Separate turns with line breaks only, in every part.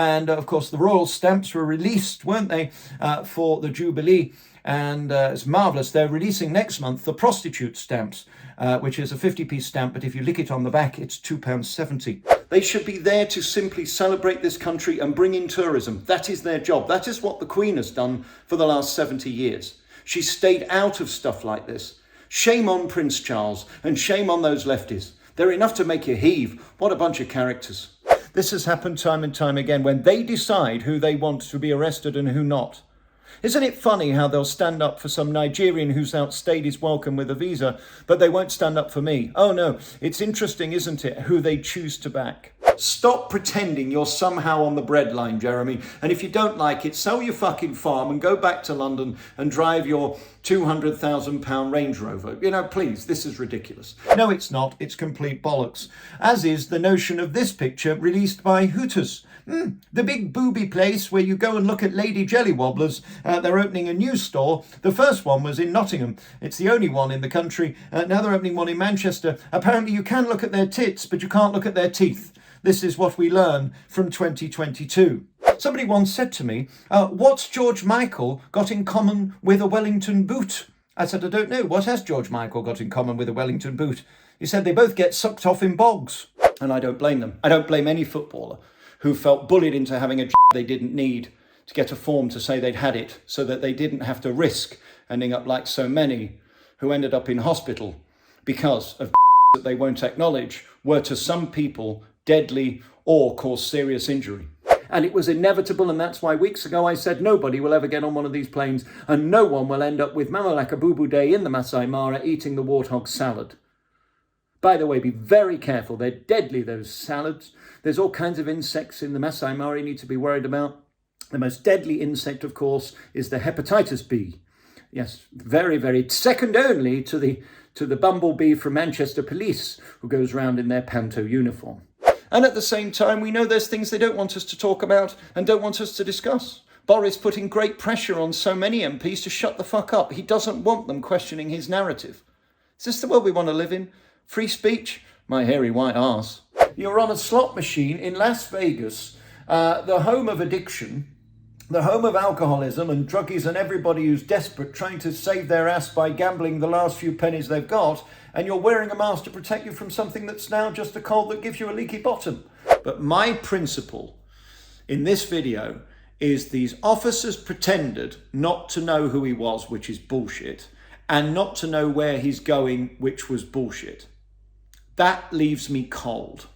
And of course, the royal stamps were released, weren't they, for the Jubilee. And it's marvellous. They're releasing next month the prostitute stamps, which is a 50p stamp, but if you lick it on the back, it's £2.70. They should be there to simply celebrate this country and bring in tourism. That is their job. That is what the Queen has done for the last 70 years. She's stayed out of stuff like this. Shame on Prince Charles and shame on those lefties. They're enough to make you heave. What a bunch of characters. This has happened time and time again when they decide who they want to be arrested and who not. Isn't it funny how they'll stand up for some Nigerian who's outstayed his welcome with a visa, but they won't stand up for me? Oh no, it's interesting, isn't it, who they choose to back. Stop pretending you're somehow on the breadline, Jeremy. And if you don't like it, sell your fucking farm and go back to London and drive your £200,000 Range Rover. You know, please, this is ridiculous. No, it's not. It's complete bollocks. As is the notion of this picture released by Hooters. The big booby place where you go and look at Lady Jelly Wobblers. They're opening a new store. The first one was in Nottingham. It's the only one in the country. Now they're opening one in Manchester. Apparently you can look at their tits, but you can't look at their teeth. This is what we learn from 2022. Somebody once said to me, what's George Michael got in common with a Wellington boot? I said, I don't know. What has George Michael got in common with a Wellington boot? He said they both get sucked off in bogs. And I don't blame them. I don't blame any footballer who felt bullied into having a they didn't need to get a form to say they'd had it, so that they didn't have to risk ending up like so many who ended up in hospital because of that they won't acknowledge were to some people deadly or cause serious injury. And it was inevitable, and that's why weeks ago I said nobody will ever get on one of these planes and no one will end up with Mamalaka Boo Boo Day in the Masai Mara eating the warthog salad. By the way, be very careful. They're deadly, those salads. There's all kinds of insects in the Masai Mara you need to be worried about. The most deadly insect, of course, is the hepatitis bee. Yes, very, very second only to the bumblebee from Manchester Police who goes round in their panto uniform. And at the same time, we know there's things they don't want us to talk about and don't want us to discuss. Boris putting great pressure on so many MPs to shut the fuck up. He doesn't want them questioning his narrative. Is this the world we want to live in? Free speech? My hairy white arse. You're on a slot machine in Las Vegas, the home of addiction, the home of alcoholism and druggies and everybody who's desperate trying to save their ass by gambling the last few pennies they've got, and you're wearing a mask to protect you from something that's now just a cold that gives you a leaky bottom. But my principle in this video is these officers pretended not to know who he was, which is bullshit, and not to know where he's going, which was bullshit. That leaves me cold.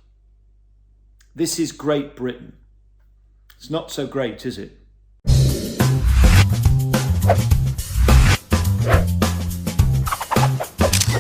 This is Great Britain. It's not so great, is it?